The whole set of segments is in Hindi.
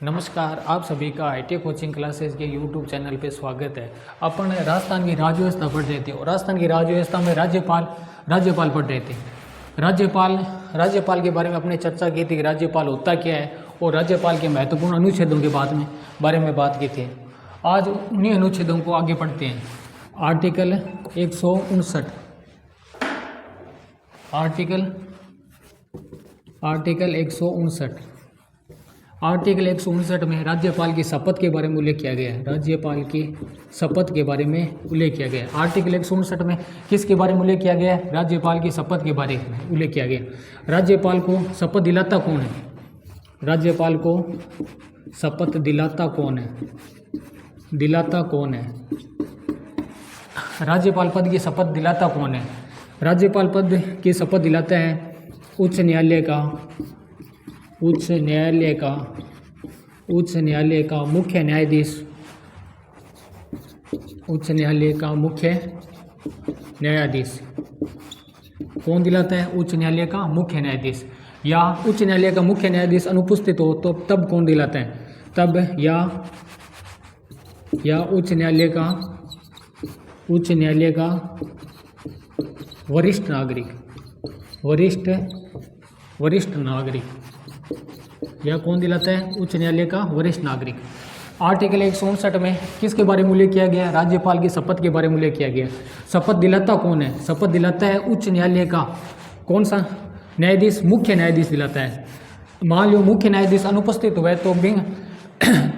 नमस्कार, आप सभी का आईटी कोचिंग क्लासेस के यूट्यूब चैनल पे स्वागत है। अपन राजस्थान की राज्य व्यवस्था पढ़ रहे थे और राजस्थान की राज्य व्यवस्था में राज्यपाल पढ़ रहे थे। राज्यपाल के बारे में अपने चर्चा की थी कि राज्यपाल होता क्या है और राज्यपाल के महत्वपूर्ण अनुच्छेदों के बारे में बात की थी। आज उन्हीं अनुच्छेदों को आगे पढ़ते हैं। आर्टिकल 159 आर्टिकल 159 में राज्यपाल की शपथ के बारे में उल्लेख किया गया है। राज्यपाल की शपथ के बारे में उल्लेख किया गया है। आर्टिकल 159 में किसके बारे में उल्लेख किया गया है? राज्यपाल की शपथ के बारे में उल्लेख किया गया है। राज्यपाल को शपथ दिलाता कौन है? राज्यपाल को शपथ दिलाता कौन है? राज्यपाल पद की शपथ दिलाता कौन है? राज्यपाल पद की शपथ दिलाता है उच्च न्यायालय का मुख्य न्यायाधीश। उच्च न्यायालय का मुख्य न्यायाधीश कौन दिलाता है? उच्च न्यायालय का मुख्य न्यायाधीश। या उच्च न्यायालय का मुख्य न्यायाधीश अनुपस्थित हो तो तब कौन दिलाता है? तब या उच्च न्यायालय का वरिष्ठ नागरिक या कौन दिलाता है? उच्च न्यायालय का वरिष्ठ नागरिक। आर्टिकल 159 में किसके बारे में उल्लेख किया गया? राज्यपाल की शपथ के बारे में उल्लेख किया गया। शपथ दिलाता कौन है? शपथ दिलाता है उच्च न्यायालय का कौन सा न्यायाधीश? मुख्य न्यायाधीश दिलाता है। मान लो मुख्य न्यायाधीश अनुपस्थित हुए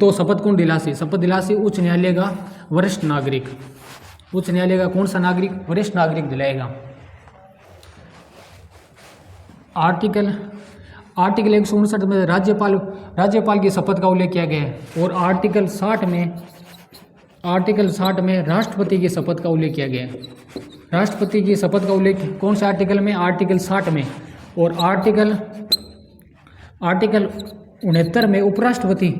तो शपथ कौन दिलासी? शपथ दिलासी उच्च न्यायालय का वरिष्ठ नागरिक। उच्च न्यायालय का कौन सा नागरिक? वरिष्ठ नागरिक दिलाएगा। आर्टिकल 159 में राज्यपाल की शपथ का उल्लेख किया गया है और आर्टिकल 60 में राष्ट्रपति की शपथ का उल्लेख किया गया है। राष्ट्रपति की शपथ का उल्लेख कौन से आर्टिकल में? आर्टिकल 60 में। और आर्टिकल 69 में उपराष्ट्रपति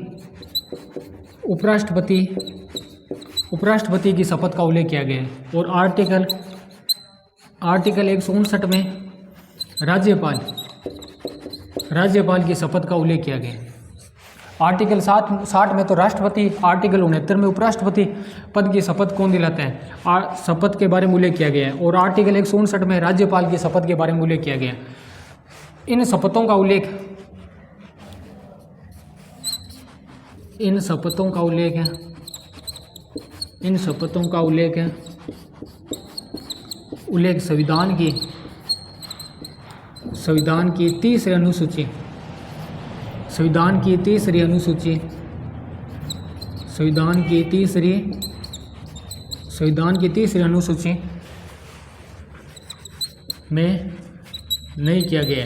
की शपथ का उल्लेख किया गया है। और आर्टिकल 159 में राज्यपाल की शपथ का उल्लेख किया गया। आर्टिकल 60 में तो राष्ट्रपति, आर्टिकल 69 में उपराष्ट्रपति पद की शपथ कौन दिलाता है? शपथ के बारे में उल्लेख किया गया है। और आर्टिकल 159 में राज्यपाल की शपथ के बारे में उल्लेख किया गया। इन शपथों का उल्लेख संविधान की तीसरी अनुसूची में नहीं किया गया।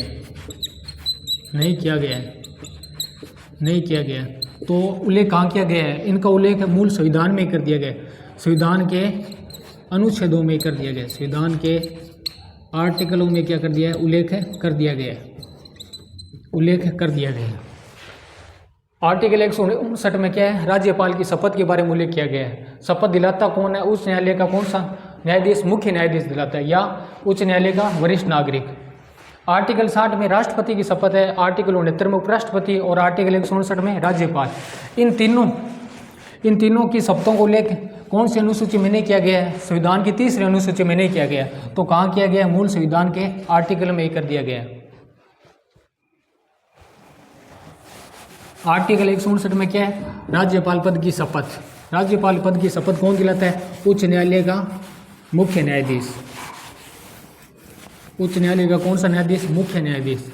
तो उल्लेख कहाँ किया गया है? इनका उल्लेख मूल संविधान में कर दिया गया। संविधान के अनुच्छेदों में कर दिया गया। संविधान के आर्टिकलों में क्या कर दिया है? उल्लेख कर दिया गया। आर्टिकल 159 में क्या है? राज्यपाल की शपथ के बारे में उल्लेख किया गया है। शपथ दिलाता कौन है? उच्च न्यायालय का कौन सा न्यायाधीश? मुख्य न्यायाधीश दिलाता है या उच्च न्यायालय का वरिष्ठ नागरिक। आर्टिकल 60 में राष्ट्रपति की शपथ है। आर्टिकल 69 में उपराष्ट्रपति और आर्टिकल 159 में राज्यपाल। इन तीनों की शपथों को उल्लेख कौन सी अनुसूची में नहीं किया गया है? संविधान की तीसरी अनुसूची में नहीं किया गया। तो कहाँ किया गया? मूल संविधान के आर्टिकल में ही कर दिया गया। आर्टिकल 159 में क्या है? राज्यपाल पद की शपथ कौन दिलाता है? उच्च न्यायालय का मुख्य न्यायाधीश। उच्च न्यायालय का कौन सा न्यायाधीश? मुख्य न्यायाधीश।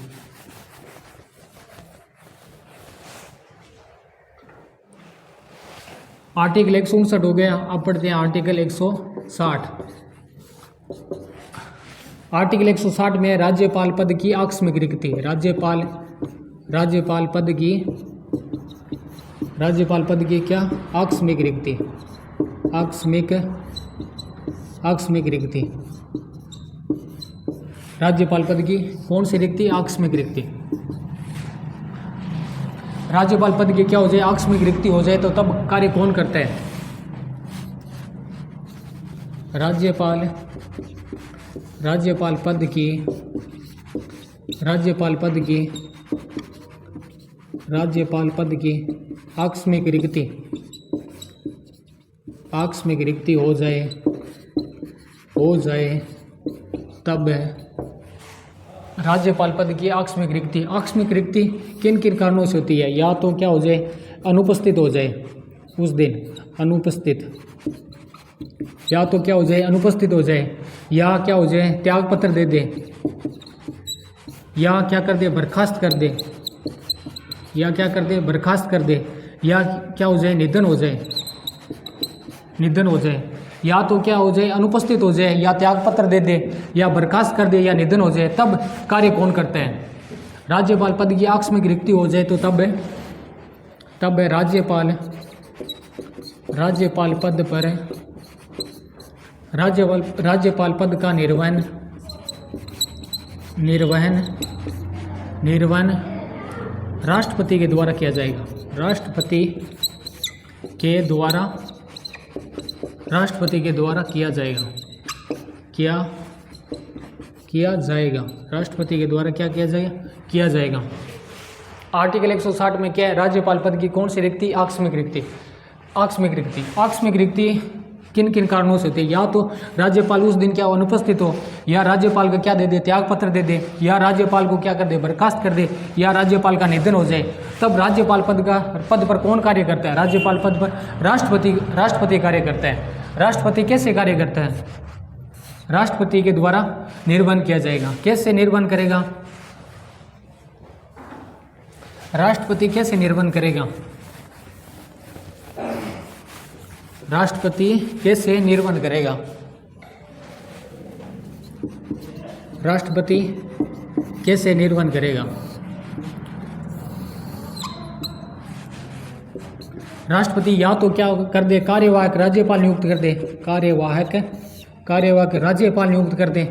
आर्टिकल 159 हो गया। अब पढ़ते हैं आर्टिकल 160। आर्टिकल 160 में राज्यपाल पद की आकस्मिक रिक्ति। राज्यपाल पद की क्या? आकस्मिक रिक्ति। राज्यपाल पद की कौन सी रिक्ति? आकस्मिक रिक्ति। राज्यपाल पद की क्या हो जाए? आकस्मिक रिक्ति हो जाए तो तब कार्य कौन करता है? राज्यपाल पद की राज्यपाल पद की आकस्मिक रिक्ति हो जाए तब राज्यपाल पद की आकस्मिक रिक्ति किन किन कारणों से होती है? या तो क्या हो जाए, अनुपस्थित हो जाए उस दिन, अनुपस्थित, या तो क्या हो जाए, अनुपस्थित हो जाए, या क्या हो जाए, त्याग पत्र दे दे, या क्या कर दे, बर्खास्त कर दे, या क्या कर दे, बर्खास्त कर दे, या क्या हो जाए, निधन हो जाए, या तो क्या हो जाए, अनुपस्थित हो जाए, या त्याग पत्र दे दे, या बर्खास्त कर दे, या निधन हो जाए, तब कार्य कौन करता है? राज्यपाल पद की आकस्मिक रिक्ति हो जाए तो तब राज्यपाल पद का निर्वहन राष्ट्रपति के द्वारा किया जाएगा। राष्ट्रपति के द्वारा किया जाएगा। राष्ट्रपति के द्वारा क्या किया जाएगा। आर्टिकल 160 में क्या है? राज्यपाल पद की कौन सी रिक्ति? आकस्मिक रिक्ति किन किन कारणों से होती है? या तो राज्यपाल उस दिन क्या अनुपस्थित हो, या राज्यपाल का क्या दे दे, त्याग पत्र दे दे, या राज्यपाल को क्या कर दे, बर्खास्त कर दे, या राज्यपाल का निधन हो जाए, तब राज्यपाल पद पर कौन कार्य करता है? राज्यपाल पद पर राष्ट्रपति कार्य करता है। राष्ट्रपति कैसे कार्य करता है? राष्ट्रपति के द्वारा निर्वहन किया जाएगा। कैसे निर्वहन करेगा? राष्ट्रपति कैसे निर्वहन करेगा? राष्ट्रपति कैसे निर्वहन करेगा? राष्ट्रपति कैसे निर्वहन करेगा? राष्ट्रपति या तो क्या कर दे, कार्यवाहक राज्यपाल नियुक्त कर दे, कार्यवाहक राज्यपाल नियुक्त कर दे,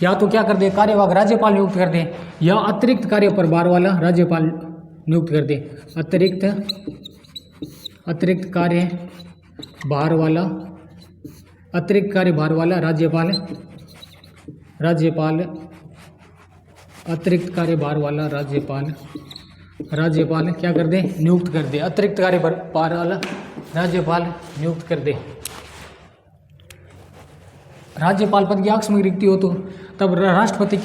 या तो क्या कर दे, कार्यवाहक राज्यपाल नियुक्त कर दे, या अतिरिक्त कार्य प्रभार वाला राज्यपाल नियुक्त कर दे। अतिरिक्त कार्यभार वाला राज्यपाल अतिरिक्त कार्यभार वाला राज्यपाल क्या कर दे, नियुक्त कर दे। अतिरिक्त कार्यभार वाला राज्यपाल नियुक्त कर दे। राज्यपाल पद की आकस्मिक रिक्ति हो तो तब राष्ट्रपति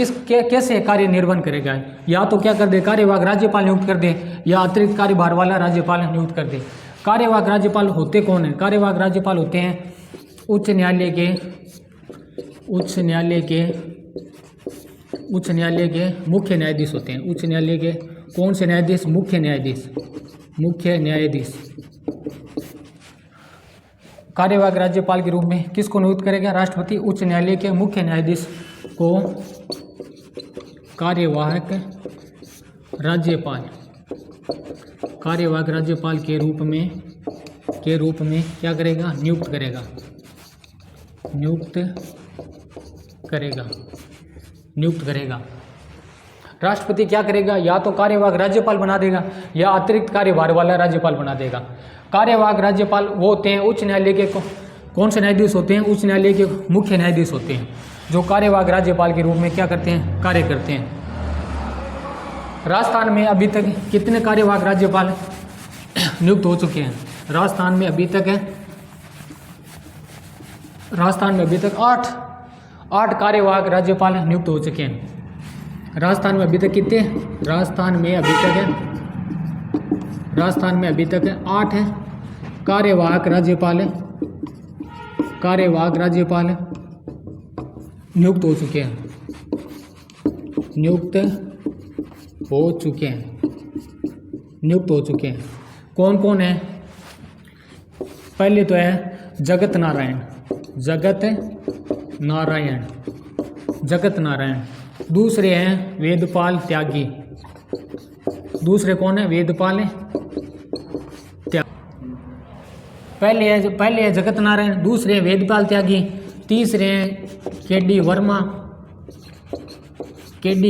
कैसे कार्य निर्वहन करेगा? या तो क्या कर दे, कार्यवाहक राज्यपाल नियुक्त कर दे, या अतिरिक्त कार्यभार वाला राज्यपाल नियुक्त कर दे। कार्यवाहक राज्यपाल होते कौन है? कार्यवाहक राज्यपाल होते हैं उच्च न्यायालय के मुख्य न्यायाधीश होते हैं। उच्च न्यायालय के कौन से न्यायाधीश? मुख्य न्यायाधीश। कार्यवाहक राज्यपाल के रूप में किसको नियुक्त करेगा? राष्ट्रपति उच्च न्यायालय के मुख्य न्यायाधीश को कार्यवाहक राज्यपाल के रूप में क्या करेगा? नियुक्त करेगा। राष्ट्रपति क्या करेगा? या तो कार्यवाहक राज्यपाल बना देगा, या अतिरिक्त कार्यभार वाला राज्यपाल बना देगा। कार्यवाहक राज्यपाल वो होते हैं उच्च न्यायालय के कौन से न्यायाधीश होते हैं? उच्च न्यायालय के मुख्य न्यायाधीश होते हैं, जो कार्यवाहक राज्यपाल के रूप में क्या करते हैं? कार्य करते हैं। राजस्थान में अभी तक कितने कार्यवाहक राज्यपाल नियुक्त हो चुके हैं? राजस्थान में अभी तक 8 कार्यवाहक राज्यपाल नियुक्त हो चुके हैं। राजस्थान में अभी तक कितने? राजस्थान में अभी तक 8 कार्यवाहक राज्यपाल नियुक्त हो चुके हैं। कौन कौन है? पहले तो है जगत नारायण। दूसरे हैं वेदपाल त्यागी। दूसरे कौन है? वेदपाल त्यागी। पहले है जगत नारायण, दूसरे हैं वेदपाल त्यागी, तीसरे हैं केडी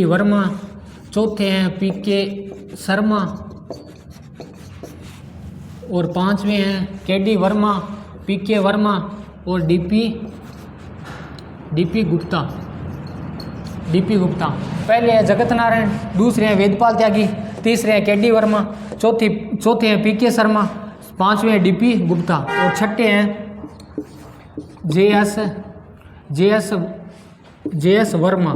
वर्मा, चौथे हैं पीके शर्मा, और पांचवें हैं केडी वर्मा, पीके वर्मा और डीपी गुप्ता। पहले है जगत नारायण, दूसरे हैं वेदपाल त्यागी, तीसरे हैं के डी वर्मा, चौथे हैं पी के शर्मा, पांचवें हैं डीपी गुप्ता और छठे हैं जे एस वर्मा।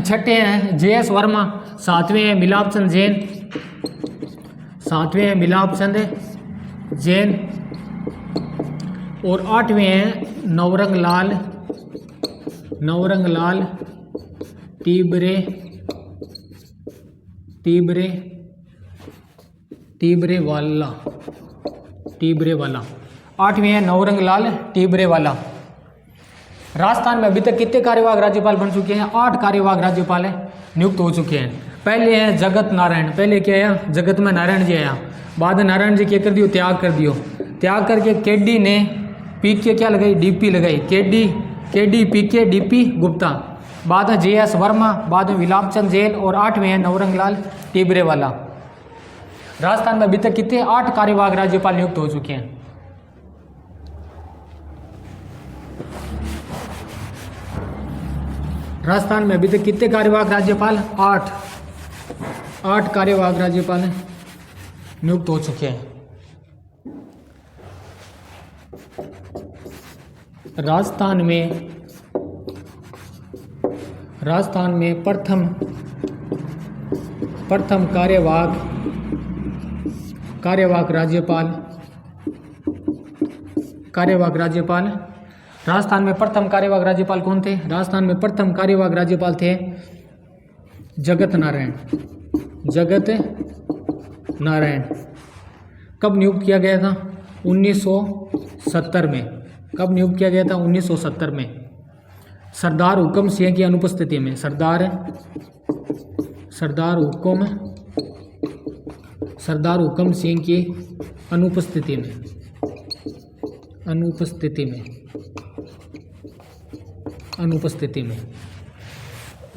छठे हैं जे एस वर्मा, सातवें हैं मिलाप चंद जैन और आठवें हैं नवरंग लाल तीबरे वाला। आठवें हैं नवरंग लाल टीबरे वाला। राजस्थान में अभी तक कितने कार्यवाहक राज्यपाल बन चुके हैं? 8 कार्यवाहक राज्यपाल नियुक्त हो चुके हैं। पहले हैं जगत नारायण, पहले क्या आया? जगत में नारायण जी आया, बाद में नारायण जी क्या कर दियो? त्याग करके केडी ने पी के क्या लगाई? डीपी लगाई। केडी पी के डीपी गुप्ता, बाद में जे एस वर्मा, बाद में विलाप चंद जैन और आठवें हैं नवरंग लाल टीबरे वाला। राजस्थान में अभी तक कितने? 8 कार्यवाहक राज्यपाल नियुक्त हो चुके हैं। राजस्थान में अभी तक कितने कार्यवाहक राज्यपाल? 8 कार्यवाहक राज्यपाल नियुक्त हो चुके हैं। राजस्थान में प्रथम कार्यवाहक राज्यपाल राजस्थान में प्रथम कार्यवाहक राज्यपाल कौन थे? राजस्थान में प्रथम कार्यवाहक राज्यपाल थे जगत नारायण। कब नियुक्त किया गया था? 1970 में। कब नियुक्त किया गया था? 1970 में। सरदार हुक्म सिंह की अनुपस्थिति में। सरदार हुक्म सिंह की अनुपस्थिति में।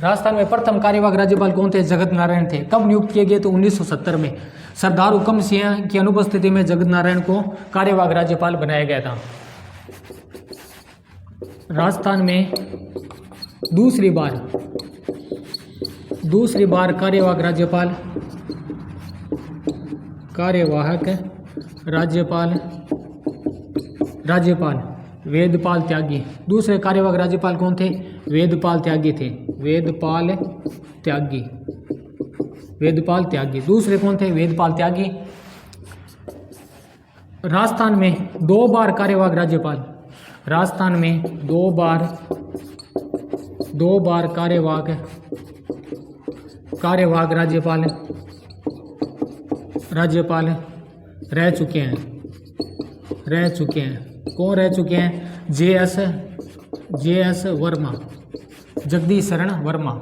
राजस्थान में प्रथम कार्यवाहक राज्यपाल कौन थे? जगत नारायण थे। कब नियुक्त किए गए? तो 1970 में। सरदार हुक्म सिंह की अनुपस्थिति में जगत नारायण को कार्यवाहक राज्यपाल बनाया गया था। राजस्थान में दूसरी बार कार्यवाहक राज्यपाल वेदपाल त्यागी। दूसरे कार्यवाहक राज्यपाल कौन थे? वेदपाल त्यागी थे। वेदपाल त्यागी दूसरे कौन थे? वेदपाल त्यागी। राजस्थान में 2 बार कार्यवाहक राज्यपाल। राजस्थान में 2 बार कार्यवाहक राज्यपाल रह चुके हैं। कौन रह चुके हैं? जे एस वर्मा, जगदीश शरण वर्मा।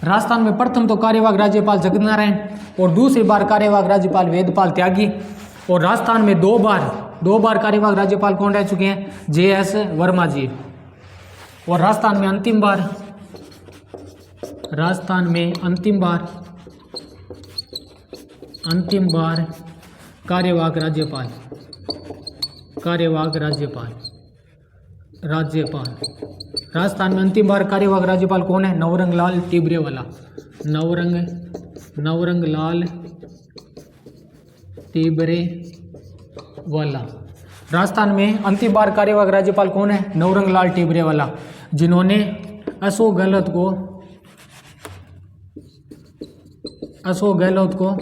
राजस्थान में प्रथम तो कार्यवाहक राज्यपाल जगत नारायण और दूसरी बार कार्यवाहक राज्यपाल वेदपाल त्यागी। और राजस्थान में 2 बार कार्यवाहक राज्यपाल कौन रह चुके हैं? जे एस वर्मा जी। और राजस्थान में अंतिम बार कार्यवाहक राज्यपाल। राजस्थान में अंतिम बार कार्यवाहक राज्यपाल कौन है? नवरंग लाल टीबरे वाला। नवरंग लाल टीबरे वाला। राजस्थान में अंतिम बार कार्यवाहक राज्यपाल कौन है? नवरंग लाल टीबरे वाला, जिन्होंने अशोक गहलोत को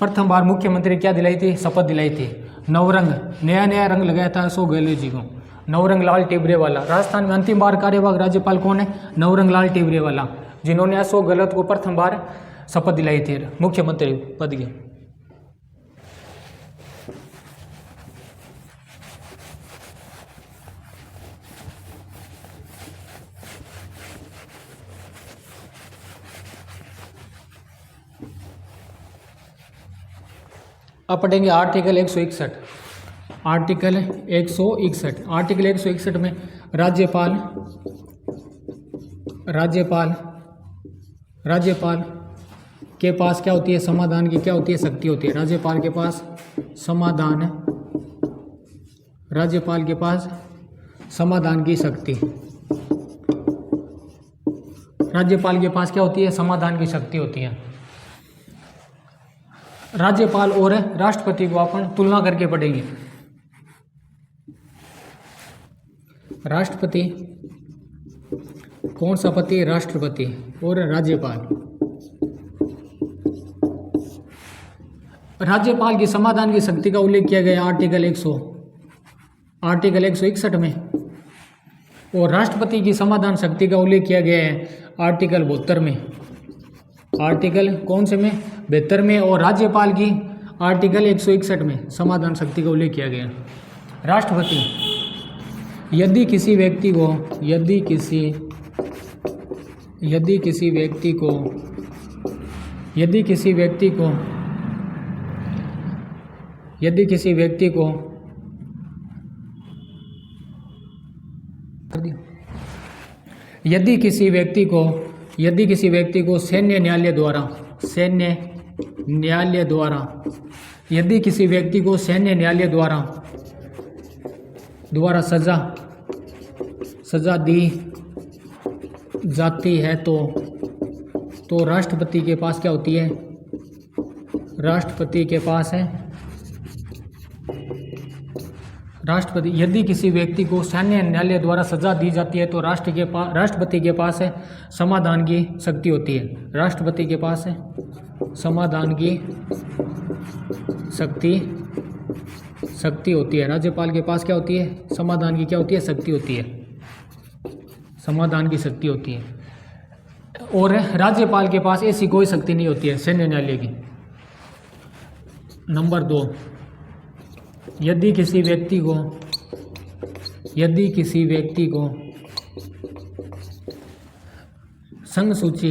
प्रथम बार मुख्यमंत्री क्या दिलाई थी? शपथ दिलाई थी। नया रंग लगाया था अशोक गहलोत जी को, नवरंग लाल टीबरे वाला। राजस्थान में अंतिम बार कार्यवाहक राज्यपाल कौन है? नवरंग लाल टीबरे वाला, जिन्होंने अशोक गहलोत को प्रथम बार शपथ दिलाई थी मुख्यमंत्री पद की। अब पढ़ेंगे आर्टिकल 161। आर्टिकल 161 में राज्यपाल के पास क्या होती है? समाधान की क्या होती है? शक्ति होती है। राज्यपाल के पास समाधान की शक्ति। राज्यपाल के पास क्या होती है? समाधान की शक्ति होती है। राज्यपाल और राष्ट्रपति को अपन तुलना करके पढ़ेंगे। राष्ट्रपति, कौन सा पति? राष्ट्रपति और राज्यपाल। राज्यपाल की समाधान की शक्ति का उल्लेख किया गया आर्टिकल 161 में, और राष्ट्रपति की समाधान शक्ति का उल्लेख किया गया है आर्टिकल 72 में। आर्टिकल कौन से में? 72 में। और राज्यपाल की आर्टिकल 161 में समाधान शक्ति का उल्लेख किया गया। राष्ट्रपति, यदि किसी व्यक्ति को सैन्य न्यायालय द्वारा सजा दी जाती है तो राष्ट्रपति के पास क्या होती है? राष्ट्रपति के पास है राष्ट्रपति यदि किसी व्यक्ति को सैन्य न्यायालय द्वारा सजा दी जाती है तो राष्ट्रपति के पास है समाधान की शक्ति होती है। राष्ट्रपति के पास है समाधान की शक्ति होती है। राज्यपाल के पास क्या होती है? समाधान की क्या होती है? शक्ति होती है। समाधान की शक्ति होती है। और राज्यपाल के पास ऐसी कोई शक्ति नहीं होती है सैन्य न्यायालय की। नंबर 2, यदि किसी व्यक्ति को संघ सूची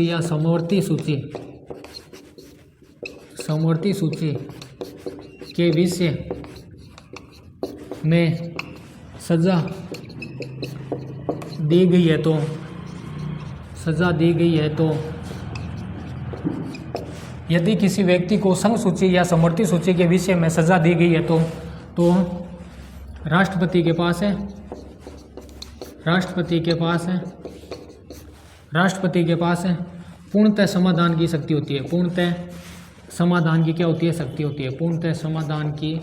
या समवर्ती सूची के विषय में सजा दी गई है तो यदि किसी व्यक्ति को संघ सूची या समवर्ती सूची के विषय में सजा दी गई है तो राष्ट्रपति के पास है पूर्णतः समाधान की शक्ति होती है। पूर्णतः समाधान की क्या होती है? शक्ति होती है। पूर्णतः समाधान की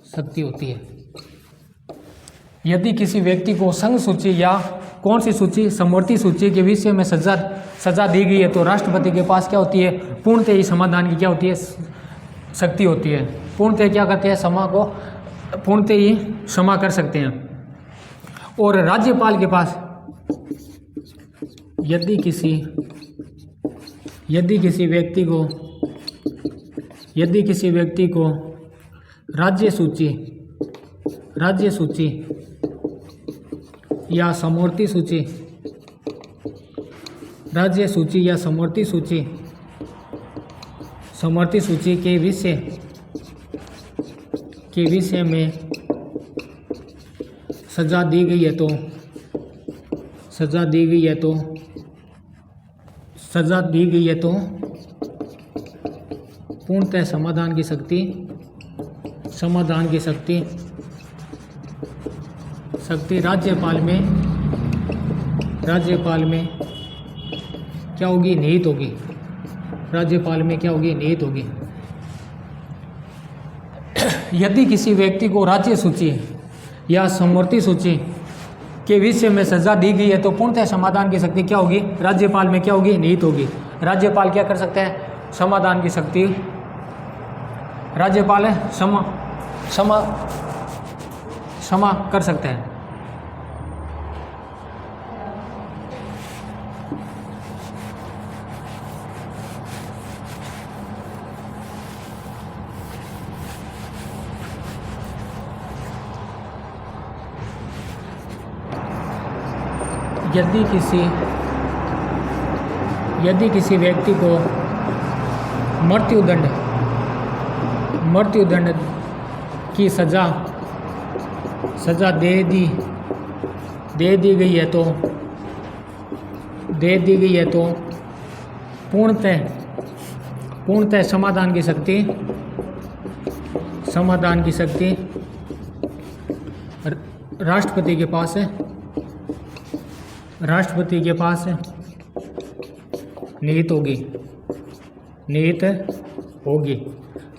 शक्ति होती है। यदि किसी व्यक्ति को संघ सूची या कौन सी सूची? समवर्ती सूची के विषय में सजा दी गई है तो राष्ट्रपति के पास क्या होती है? पूर्णतः ही समाधान की क्या होती है? शक्ति होती है। पूर्णतः क्या करते हैं? पूर्णतः ही क्षमा कर सकते हैं। और राज्यपाल के पास यदि किसी व्यक्ति को राज्य सूची या समवर्ती सूची के विषय में सजा दी गई है तो पूर्णतः समाधान की शक्ति राज्यपाल में क्या होगी? निहित होगी। राज्यपाल में क्या होगी? निहित होगी। यदि किसी व्यक्ति को राज्य सूची या समवर्ती सूची के विषय में सजा दी गई है तो पूर्णतः समाधान की शक्ति क्या होगी? राज्यपाल में क्या होगी? निहित होगी। राज्यपाल क्या कर सकते हैं? समाधान की शक्ति। राज्यपाल है क्षमा कर सकते हैं। यदि किसी व्यक्ति को मृत्युदंड की सजा दे दी गई है तो पूर्णतः समाधान की शक्ति समाधान की शक्ति राष्ट्रपति के पास है, राष्ट्रपति के पास निहित होगी, निहित होगी।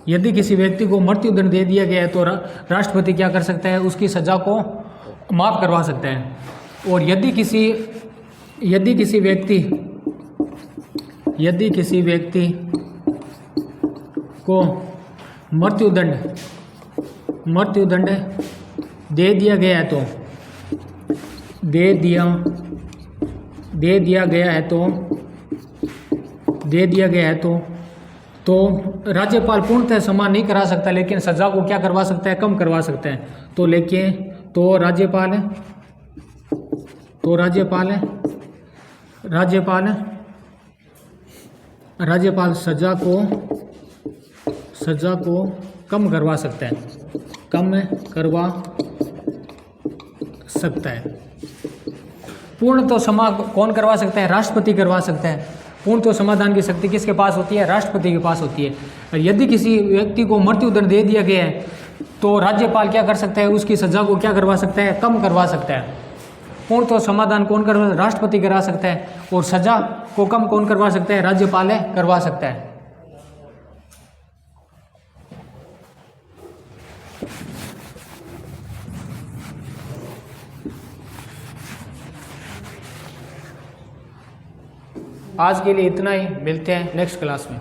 यदि किसी व्यक्ति को मृत्युदंड दे दिया गया है तो राष्ट्रपति क्या कर सकता है, उसकी सजा को माफ़ करवा सकता है। और यदि किसी व्यक्ति को मृत्युदंड दे दिया गया है तो राज्यपाल पूर्णतः समान नहीं करा सकता, लेकिन सजा को क्या करवा सकता है, कम करवा सकता है। राज्यपाल सजा को कम करवा सकता है, पूर्ण तो समा कौन करवा सकता है, राष्ट्रपति करवा सकता है। पूर्ण तो समाधान की शक्ति किसके पास होती है, राष्ट्रपति के पास होती है। और यदि किसी व्यक्ति को मृत्युदंड दे दिया गया है तो राज्यपाल क्या कर सकता है, उसकी सजा को क्या करवा सकता है, कम करवा सकता है। पूर्ण तो समाधान कौन करवा, राष्ट्रपति करा सकता है, और सजा को कम कौन करवा सकता है, राज्यपाल करवा सकता है। आज के लिए इतना ही, मिलते हैं नेक्स्ट क्लास में।